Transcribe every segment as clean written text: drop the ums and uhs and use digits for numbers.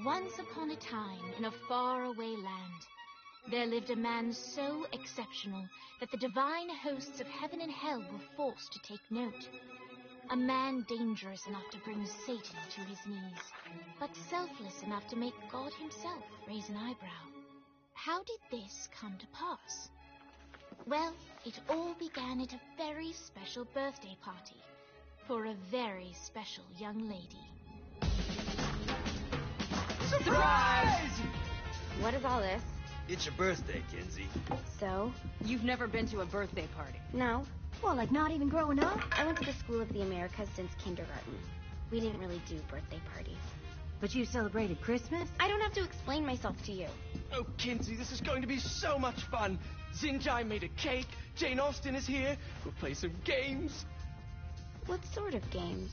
Once upon a time, in a faraway land, there lived a man so exceptional that the divine hosts of heaven and hell were forced to take note. A man dangerous enough to bring Satan to his knees, but selfless enough to make God himself raise an eyebrow. How did this come to pass? Well, it all began at a very special birthday party for a very special young lady. Surprise! What is all this? It's your birthday, Kinsey. So? You've never been to a birthday party? No. Well, like not even growing up? I went to the School of the Americas since kindergarten. We didn't really do birthday parties. But you celebrated Christmas? I don't have to explain myself to you. Oh, Kinsey, this is going to be so much fun. Zinjai made a cake. Jane Austen is here. We'll play some games. What sort of games?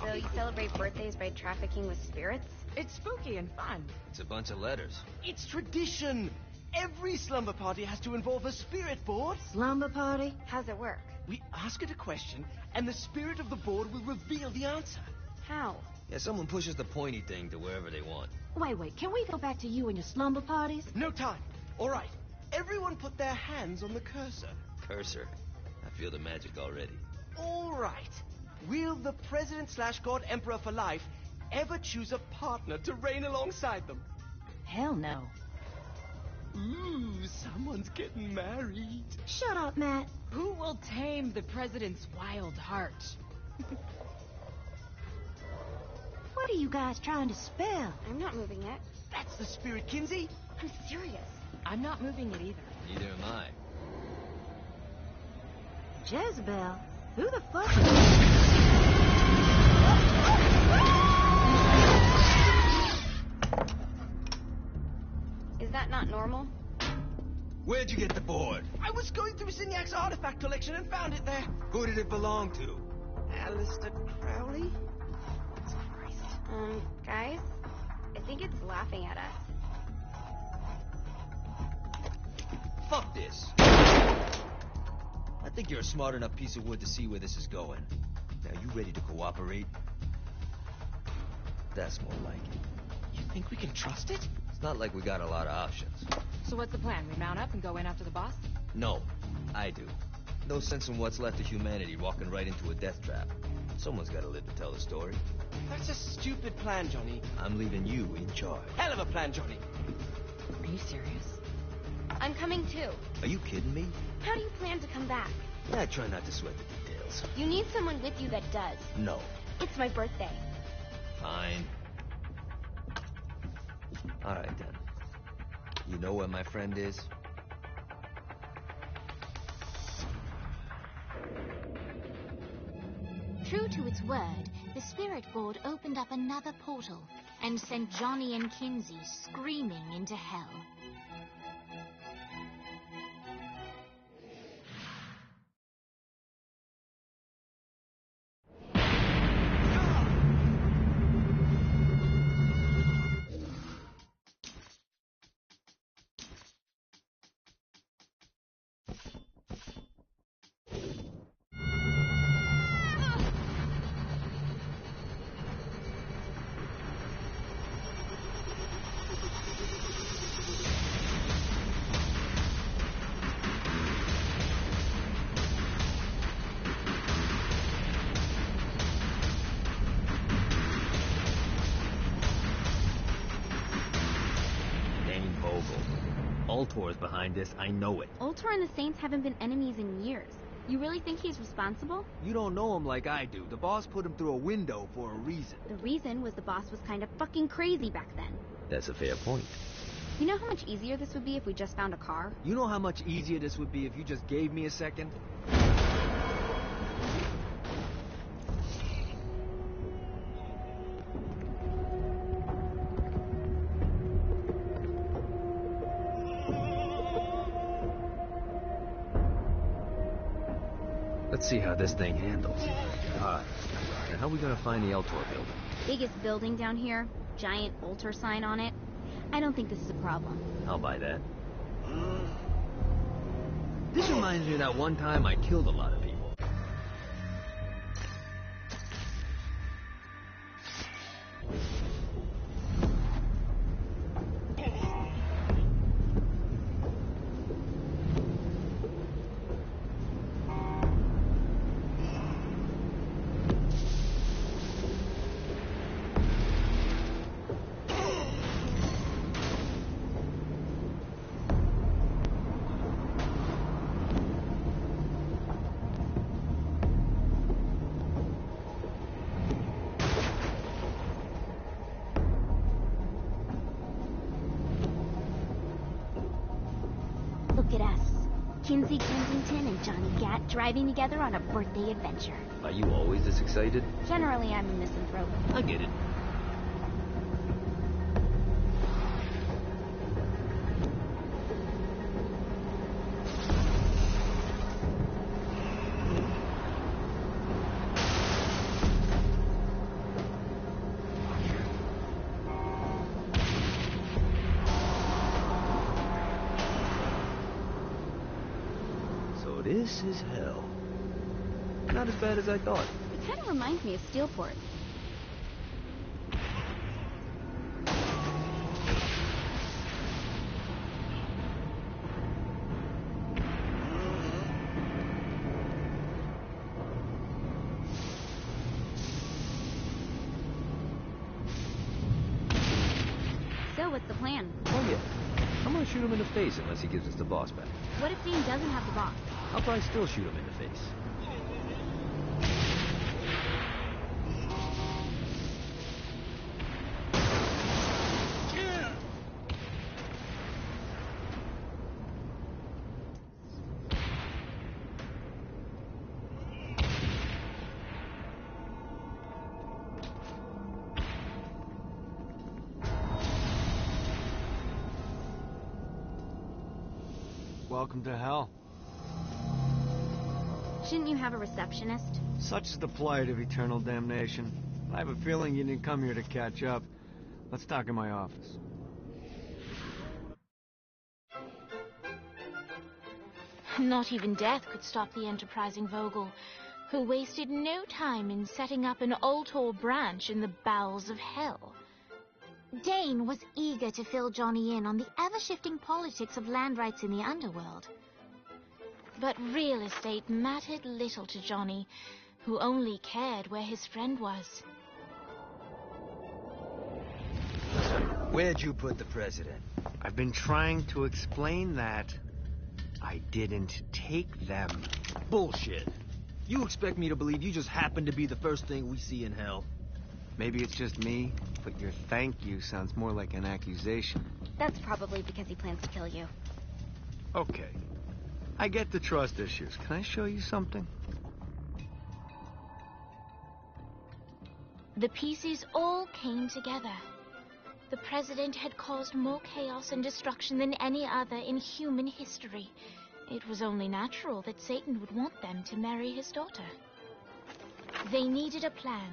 So you celebrate birthdays by trafficking with spirits? It's spooky and fun. It's a bunch of letters. It's tradition. Every slumber party has to involve a spirit board. Slumber party? How's it work? We ask it a question, and the spirit of the board will reveal the answer. How? Yeah, someone pushes the pointy thing to wherever they want. Wait, can we go back to you and your slumber parties? No time. All right. Everyone put their hands on the cursor. Cursor. I feel the magic already. All right. Will the President/God Emperor for life ever choose a partner to reign alongside them? Hell no. Ooh, someone's getting married. Shut up, Matt. Who will tame the president's wild heart? What are you guys trying to spell? I'm not moving it. That's the spirit, Kinsey. I'm serious. I'm not moving it either. Neither am I. Jezebel? Who the fuck? Is that not normal? Where'd you get the board? I was going through Signac's artifact collection and found it there. Who did it belong to? Alistair Crowley? Guys? I think it's laughing at us. Fuck this. I think you're a smart enough piece of wood to see where this is going. Now, you ready to cooperate? That's more like it. You think we can trust it? It's not like we got a lot of options. So what's the plan? We mount up and go in after the boss? No, I do. No sense in what's left of humanity walking right into a death trap. Someone's got to live to tell the story. That's a stupid plan, Johnny. I'm leaving you in charge. Hell of a plan, Johnny. Are you serious? I'm coming too. Are you kidding me? How do you plan to come back? I try not to sweat the details. You need someone with you that does. No. It's my birthday. Fine. All right, then. You know where my friend is? True to its word, the spirit board opened up another portal and sent Johnny and Kinsey screaming into hell. Ultor's behind this, I know it. Ultor and the Saints haven't been enemies in years. You really think he's responsible? You don't know him like I do. The boss put him through a window for a reason. The reason was the boss was kind of fucking crazy back then. That's a fair point. You know how much easier this would be if we just found a car? You know how much easier this would be if you just gave me a second? Let's see how this thing handles. Alright. Now how are we gonna find the Ultor building? Biggest building down here, giant Ultor sign on it. I don't think this is a problem. I'll buy that. This reminds me of that one time I killed a lot of people. Look at us. Kinsey Kensington and Johnny Gat driving together on a birthday adventure. Are you always this excited? Generally, I'm a misanthrope. I get it. This is hell. Not as bad as I thought. It kind of reminds me of Steelport. So, what's the plan? Oh yeah. I'm gonna shoot him in the face unless he gives us the boss back. What if Dean doesn't have the box? I'll probably still shoot him in the face. Welcome to hell. Shouldn't you have a receptionist? Such is the plight of eternal damnation. I have a feeling you didn't come here to catch up. Let's talk in my office. Not even death could stop the enterprising Vogel, who wasted no time in setting up an Ultor branch in the bowels of hell. Dane was eager to fill Johnny in on the ever-shifting politics of land rights in the underworld. But real estate mattered little to Johnny, who only cared where his friend was. Where'd you put the president? I've been trying to explain that. I didn't take them. Bullshit. You expect me to believe you just happened to be the first thing we see in hell? Maybe it's just me, but your thank you sounds more like an accusation. That's probably because he plans to kill you. Okay. I get the trust issues. Can I show you something? The pieces all came together. The president had caused more chaos and destruction than any other in human history. It was only natural that Satan would want them to marry his daughter. They needed a plan,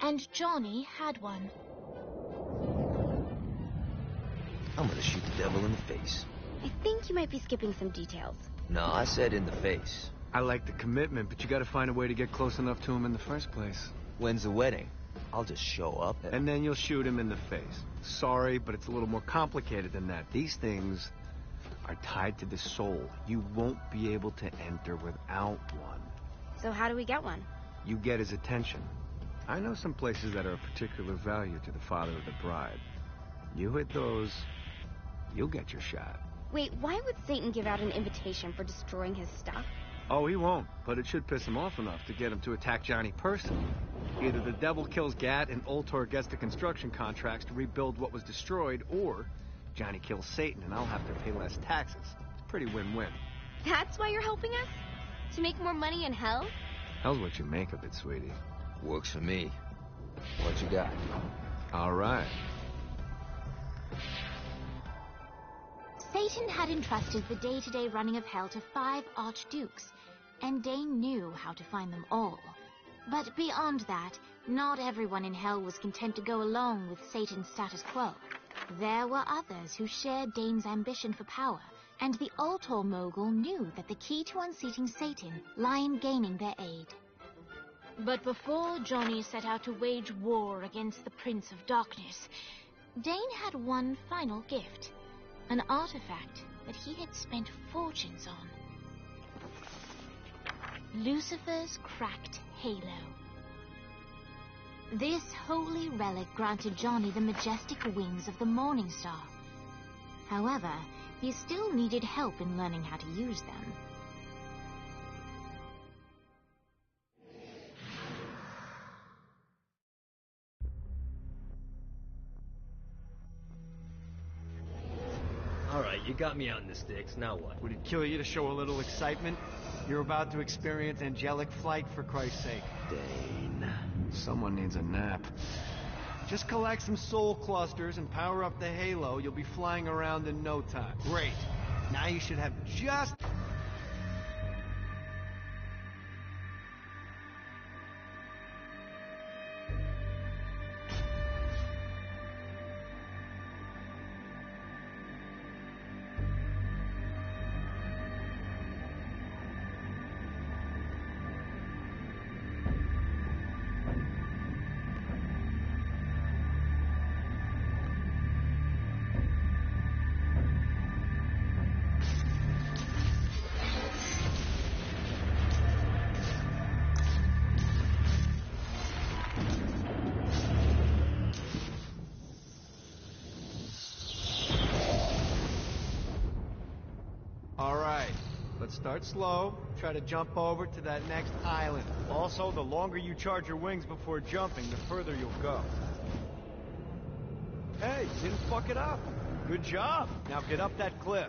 and Johnny had one. I'm gonna shoot the devil in the face. I think you might be skipping some details. No, I said in the face. I like the commitment, but you gotta find a way to get close enough to him in the first place. When's the wedding? I'll just show up and then you'll shoot him in the face. Sorry, but it's a little more complicated than that. These things are tied to the soul. You won't be able to enter without one. So how do we get one? You get his attention. I know some places that are of particular value to the father of the bride. You hit those, you'll get your shot. Wait, why would Satan give out an invitation for destroying his stuff? Oh, he won't, but it should piss him off enough to get him to attack Johnny personally. Either the devil kills Gat and Ultor gets the construction contracts to rebuild what was destroyed, or Johnny kills Satan and I'll have to pay less taxes. It's pretty win-win. That's why you're helping us? To make more money in hell? Hell's what you make of it, sweetie. Works for me. What you got? All right. Satan had entrusted the day-to-day running of hell to 5 archdukes, and Dane knew how to find them all. But beyond that, not everyone in hell was content to go along with Satan's status quo. There were others who shared Dane's ambition for power and the Ultor mogul knew that the key to unseating Satan lay in gaining their aid. But before Johnny set out to wage war against the Prince of Darkness, Dane had one final gift, an artifact that he had spent fortunes on. Lucifer's cracked halo. This holy relic granted Johnny the majestic wings of the Morning Star. However, he still needed help in learning how to use them. Alright, you got me out in the sticks, now what? Would it kill you to show a little excitement? You're about to experience angelic flight, for Christ's sake. Dane. Someone needs a nap. Just collect some soul clusters and power up the halo. You'll be flying around in no time. Great. Now you should have just... Start slow. Try to jump over to that next island. Also, the longer you charge your wings before jumping, the further you'll go. Hey, you didn't fuck it up. Good job. Now get up that cliff.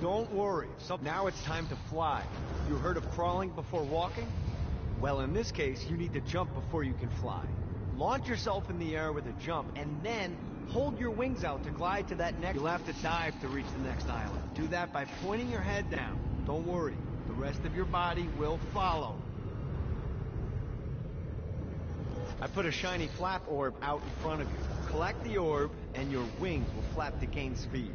Don't worry. Now it's time to fly. You heard of crawling before walking? Well, in this case, you need to jump before you can fly. Launch yourself in the air with a jump, and then hold your wings out to glide to that next... You'll have to dive to reach the next island. Do that by pointing your head down. Don't worry, the rest of your body will follow. I put a shiny flap orb out in front of you. Collect the orb, and your wings will flap to gain speed.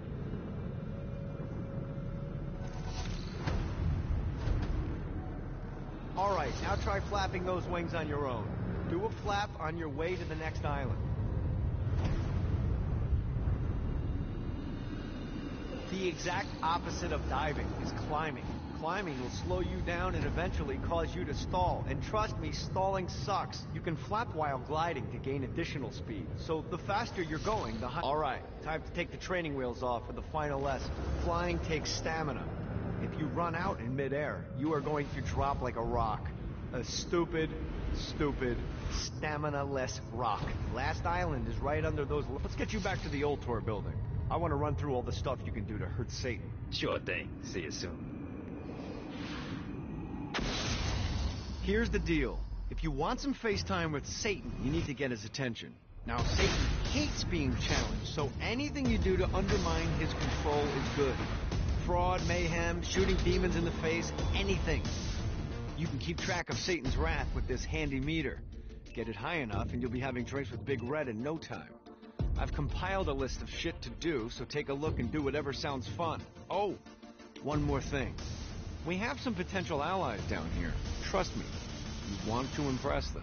Alright, now try flapping those wings on your own. Do a flap on your way to the next island. The exact opposite of diving is climbing. Climbing will slow you down and eventually cause you to stall. And trust me, stalling sucks. You can flap while gliding to gain additional speed. So the faster you're going, the higher... Alright, time to take the training wheels off for the final lesson. Flying takes stamina. If you run out in midair, you are going to drop like a rock. A stupid, stamina-less rock. Last island is right under those... Let's get you back to the Ultor building. I want to run through all the stuff you can do to hurt Satan. Sure thing. See you soon. Here's the deal. If you want some FaceTime with Satan, you need to get his attention. Now, Satan hates being challenged, so anything you do to undermine his control is good. Fraud, mayhem, shooting demons in the face, anything. You can keep track of Satan's wrath with this handy meter. Get it high enough and you'll be having drinks with Big Red in no time. I've compiled a list of shit to do, so take a look and do whatever sounds fun. Oh, one more thing. We have some potential allies down here. Trust me, you want to impress them.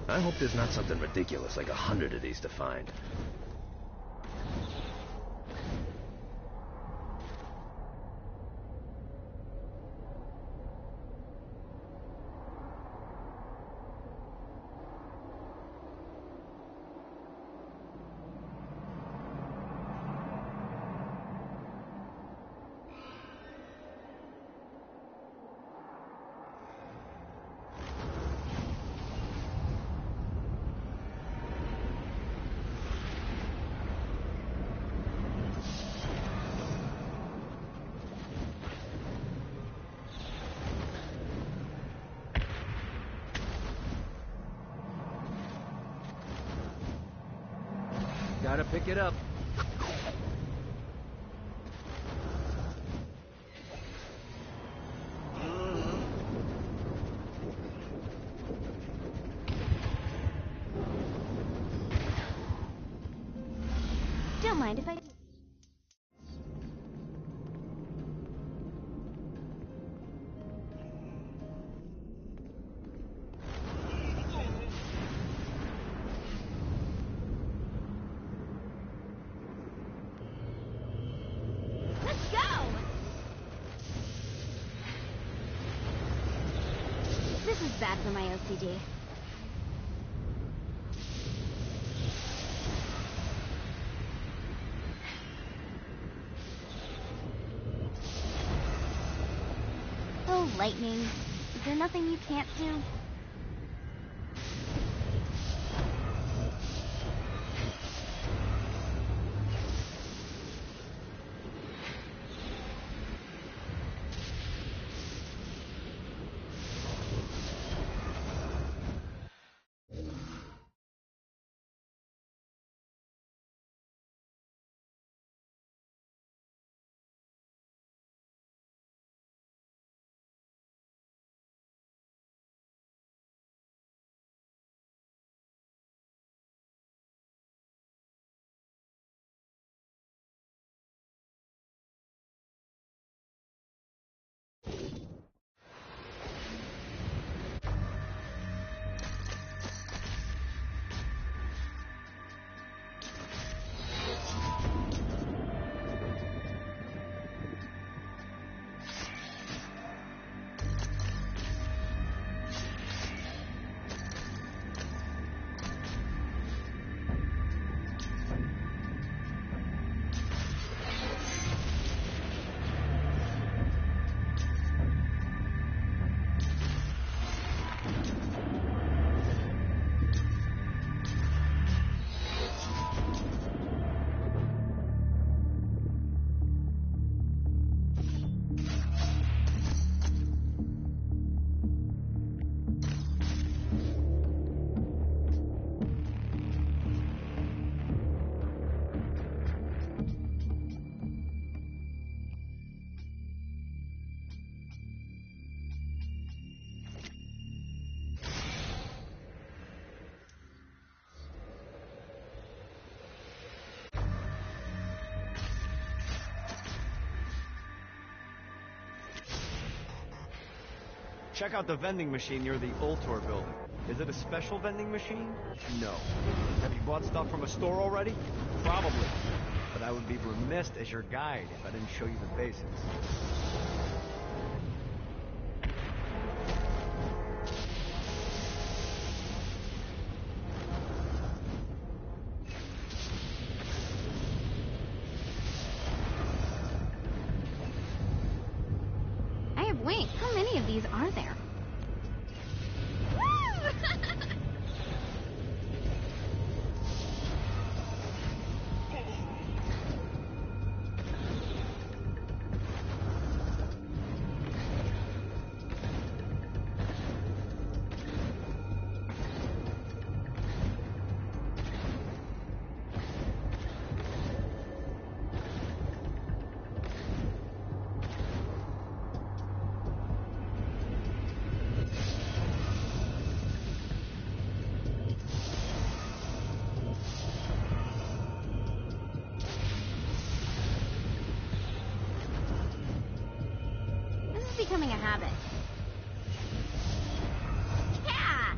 I hope there's not something ridiculous like 100 of these to find. Gotta pick it up. Don't mind if I... Let's go! This is bad for my OCD. Oh, lightning. Is there nothing you can't do? Check out the vending machine near the Ultor building. Is it a special vending machine? No. Have you bought stuff from a store already? Probably. But I would be remiss as your guide if I didn't show you the basics. I have wings. How many of these are there? Becoming a habit. Yeah!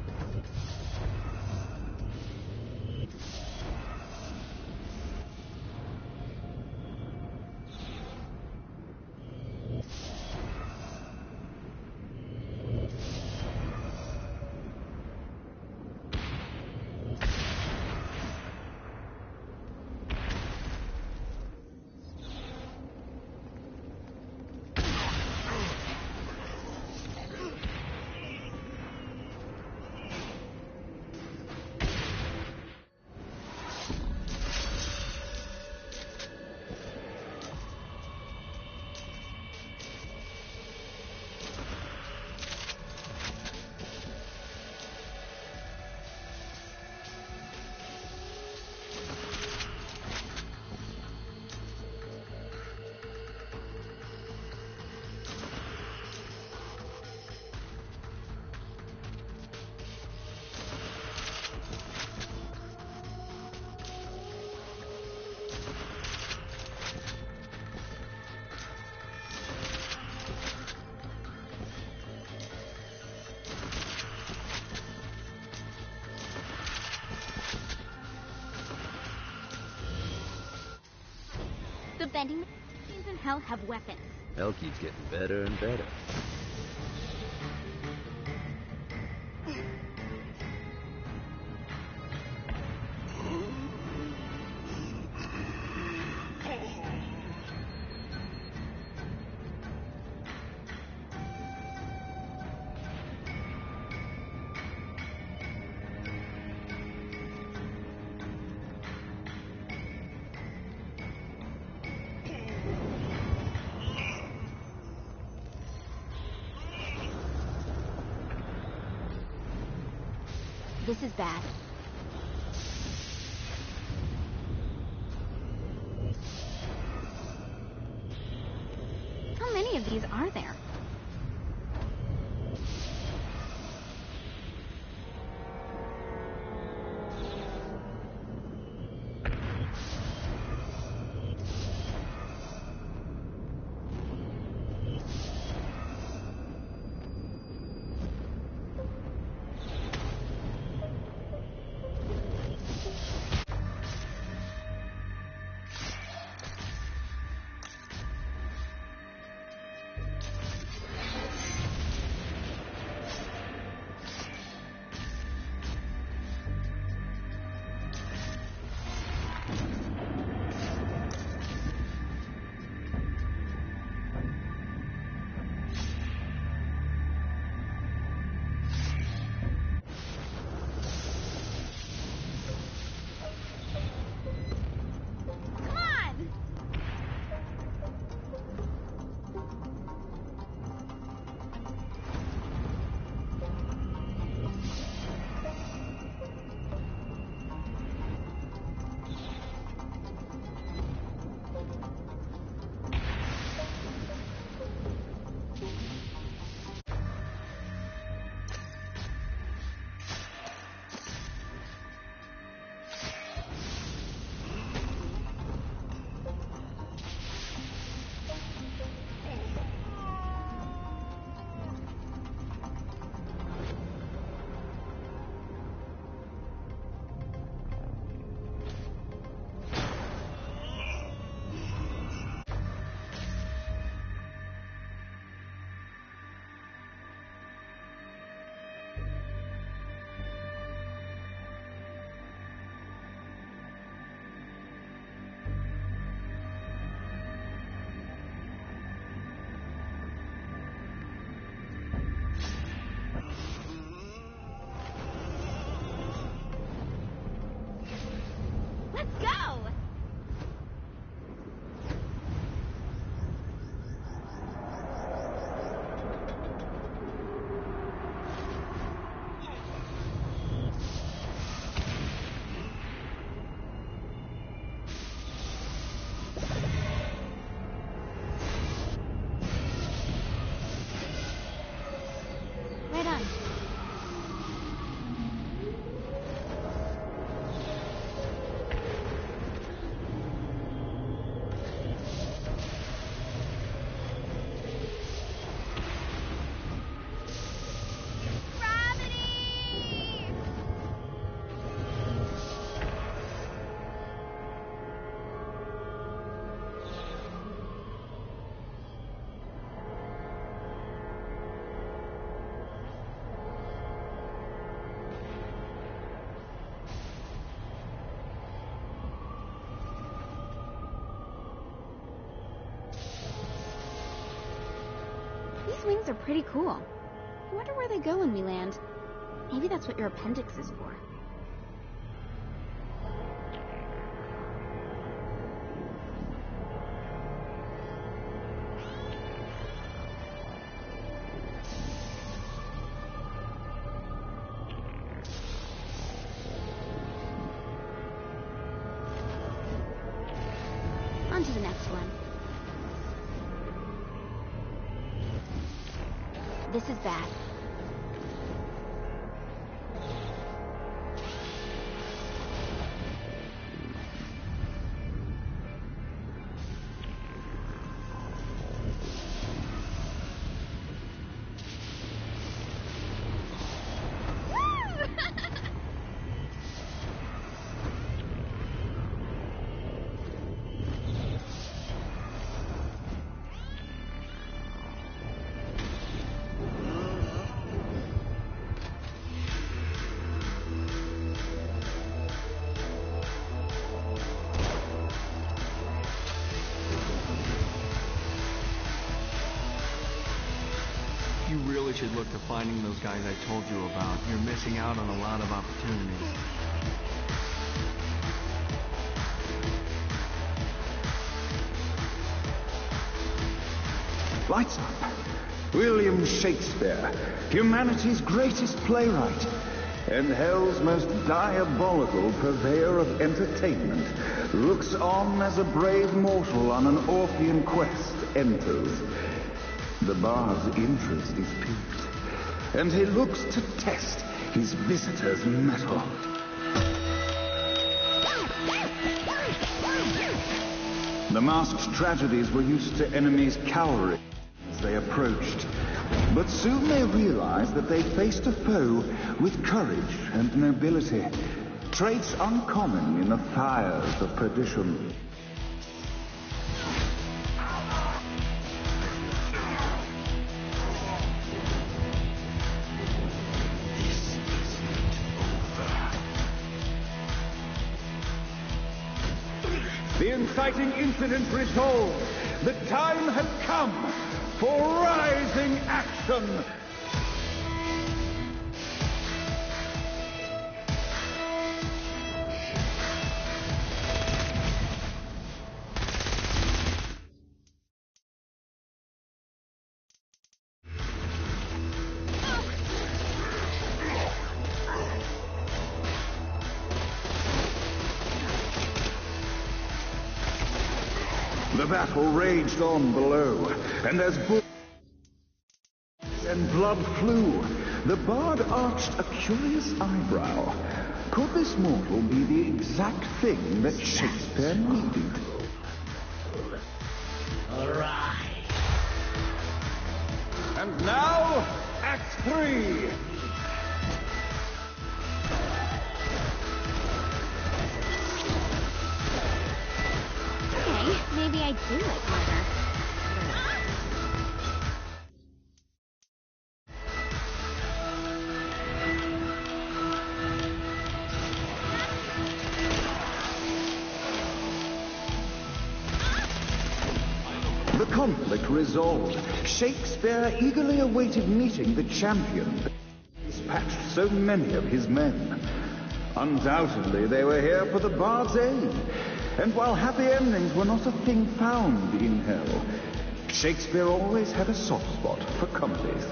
defending the machines in hell have weapons. Hell keeps getting better and better. This is bad. How many of these are there? These wings are pretty cool. I wonder where they go when we land. Maybe that's what your appendix is for. On to the next one. This is bad. probably should look to finding those guys I told you about. You're missing out on a lot of opportunities. Lights up. William Shakespeare, humanity's greatest playwright, and hell's most diabolical purveyor of entertainment, looks on as a brave mortal on an Orphean quest enters. The bard's interest is piqued, and he looks to test his visitor's mettle. The masked tragedies were used to enemies cowering as they approached, but soon they realized that they faced a foe with courage and nobility, traits uncommon in the fires of perdition. The inciting incident resolved. The time had come for rising action. The battle raged on below, and as bullets and blood flew, the bard arched a curious eyebrow. Could this mortal be the exact thing that Shakespeare needed? All right. And now, Act 3. Okay, maybe I do like murder. The conflict resolved. Shakespeare eagerly awaited meeting the champion that dispatched so many of his men. Undoubtedly, they were here for the bard's aid. And while happy endings were not a thing found in hell, Shakespeare always had a soft spot for comedies.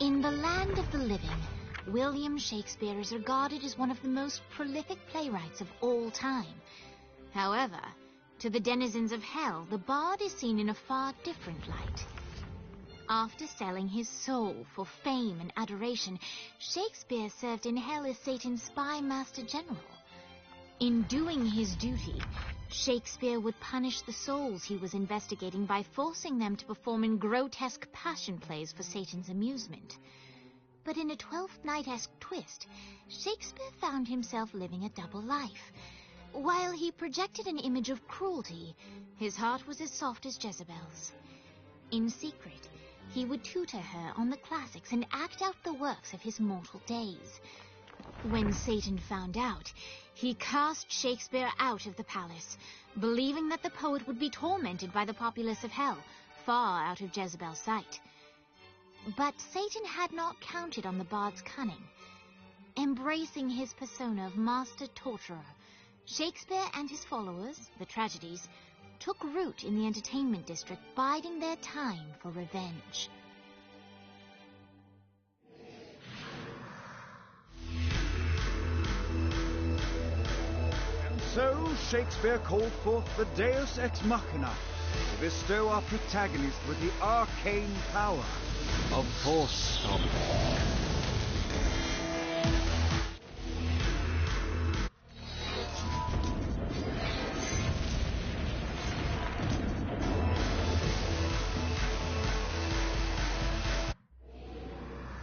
In the land of the living, William Shakespeare is regarded as one of the most prolific playwrights of all time. However, to the denizens of hell, the bard is seen in a far different light. After selling his soul for fame and adoration, Shakespeare served in hell as Satan's spy master general. In doing his duty, Shakespeare would punish the souls he was investigating by forcing them to perform in grotesque passion plays for Satan's amusement. But in a Twelfth Night-esque twist, Shakespeare found himself living a double life. While he projected an image of cruelty, his heart was as soft as Jezebel's. In secret, he would tutor her on the classics and act out the works of his mortal days. When Satan found out, he cast Shakespeare out of the palace, believing that the poet would be tormented by the populace of hell, far out of Jezebel's sight. But Satan had not counted on the bard's cunning. Embracing his persona of master torturer, Shakespeare and his followers, the tragedies, took root in the entertainment district, biding their time for revenge. And so Shakespeare called forth the Deus Ex Machina to bestow our protagonist with the arcane power of force stomping.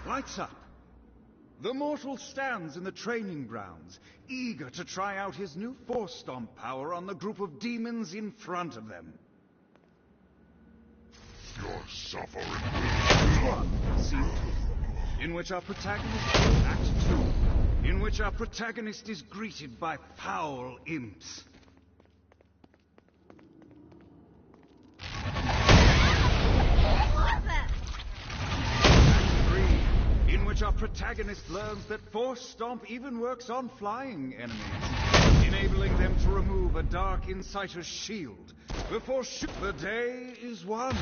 Lights up. The mortal stands in the training grounds, eager to try out his new force stomp power on the group of demons in front of them. You're suffering. Scene 2, in which our protagonist Act 2, in which our protagonist is greeted by foul imps. protagonist learns that Force Stomp even works on flying enemies, enabling them to remove a Dark Inciter's shield before the day is won,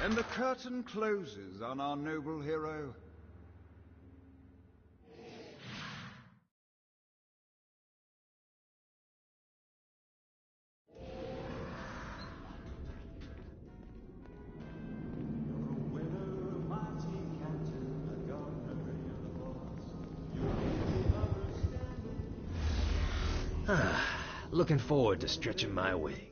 and the curtain closes on our noble hero. Looking forward to stretching my way.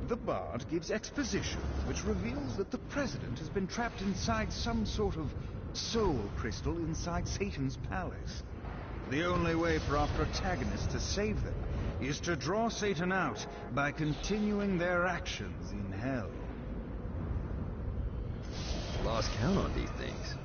The Bard gives exposition, which reveals that the President has been trapped inside some sort of soul crystal inside Satan's palace. The only way for our protagonists to save them is to draw Satan out by continuing their actions in hell. Lost count on these things.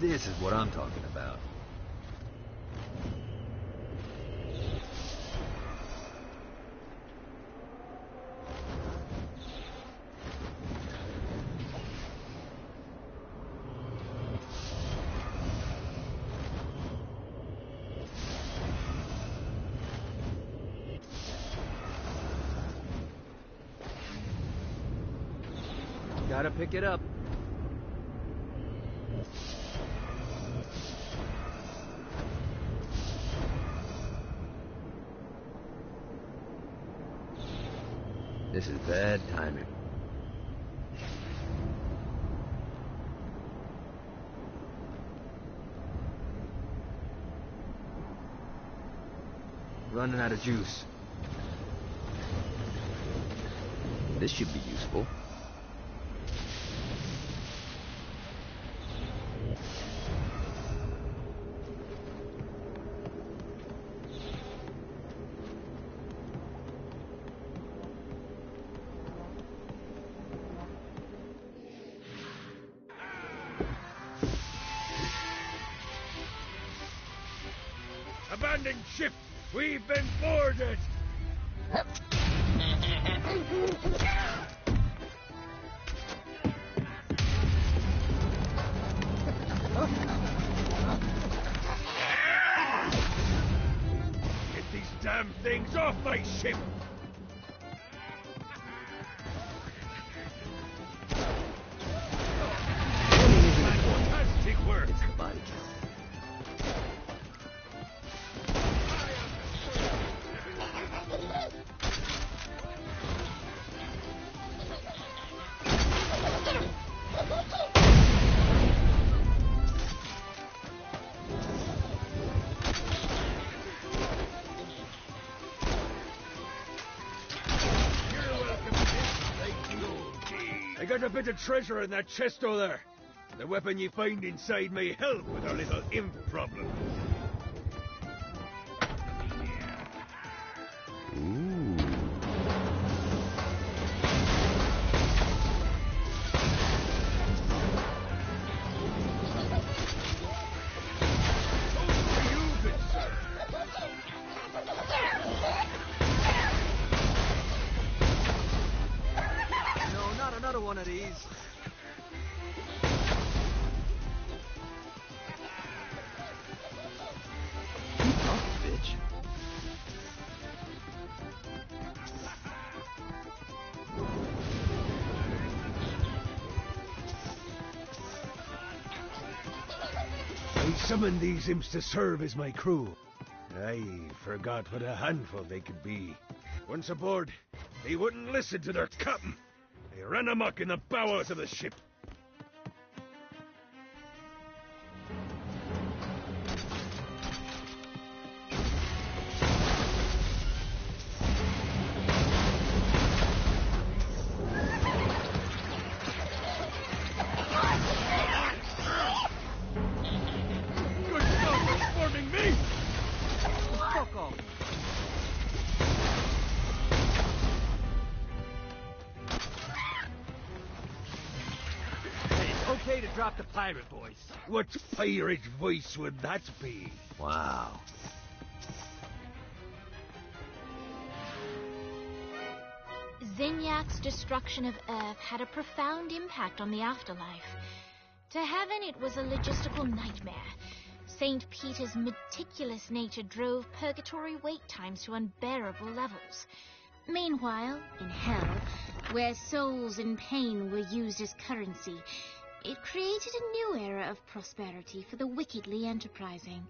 This is what I'm talking about. Gotta pick it up. This is bad timing. Running out of juice. This should be useful. Abandon ship! We've been boarded! Get these damn things off my ship! Fantastic work! It's the body count. There's a bit of treasure in that chest over there. The weapon you find inside may help with our little imp problem. Ooh. No, not another one of these. Keep up, bitch. I summoned these imps to serve as my crew. I forgot what a handful they could be. Once aboard, they wouldn't listen to their captain. They ran amok in the bowels of the ship. Good stuff for forming me! Fuck off. It's okay to drop the pirate voice. What pirate voice would that be? Wow. Zinyak's destruction of Earth had a profound impact on the afterlife. To heaven, it was a logistical nightmare. St. Peter's meticulous nature drove purgatory wait times to unbearable levels. Meanwhile, in hell, where souls in pain were used as currency, it created a new era of prosperity for the wickedly enterprising.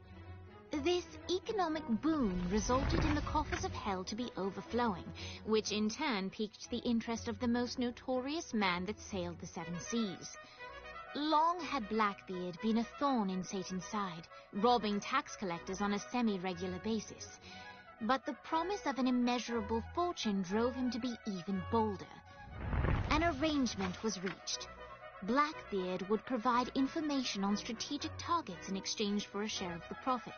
This economic boom resulted in the coffers of hell to be overflowing, which in turn piqued the interest of the most notorious man that sailed the seven seas. Long had Blackbeard been a thorn in Satan's side, robbing tax collectors on a semi-regular basis. But the promise of an immeasurable fortune drove him to be even bolder. An arrangement was reached. Blackbeard would provide information on strategic targets in exchange for a share of the profit.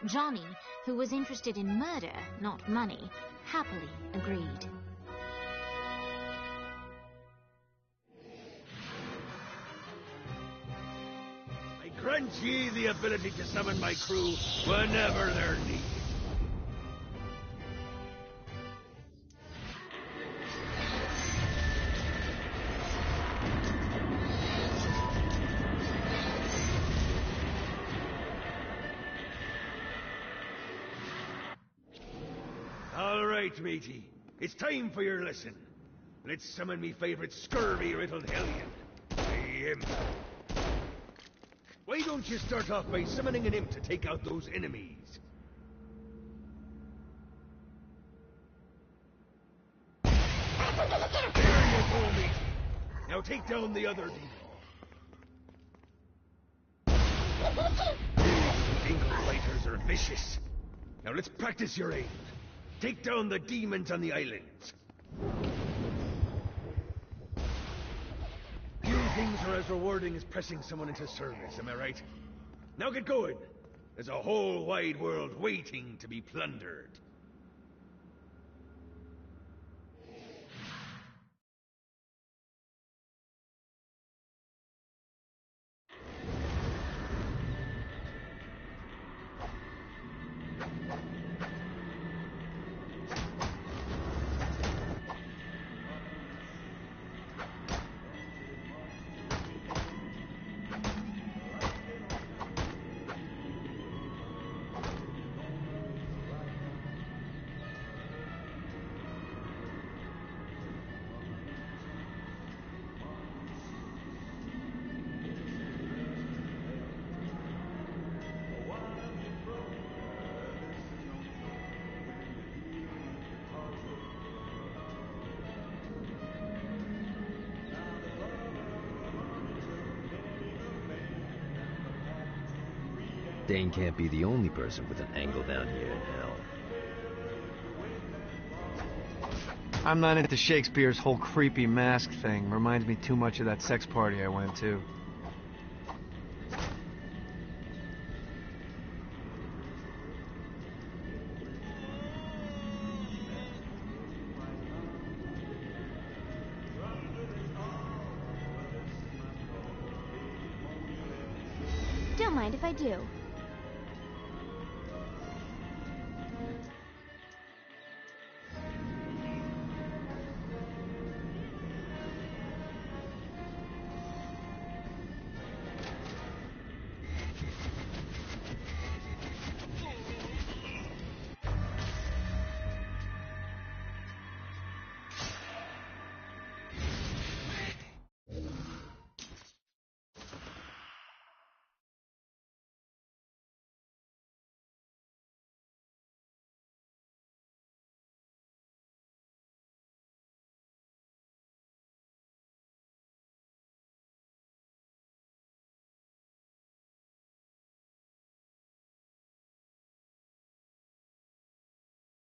Johnny, who was interested in murder, not money, happily agreed. I grant ye the ability to summon my crew whenever they're needed. All right, matey. It's time for your lesson. Let's summon me favorite scurvy-riddled hellion, the imp. Why don't you start off by summoning an imp to take out those enemies? There you go, matey. Now take down the other demon. These dingle fighters are vicious. Now let's practice your aim. Take down the demons on the islands. Few things are as rewarding as pressing someone into service, am I right? Now get going. There's a whole wide world waiting to be plundered. Dane can't be the only person with an angle down here in hell. I'm not into Shakespeare's whole creepy mask thing. Reminds me too much of that sex party I went to. Don't mind if I do.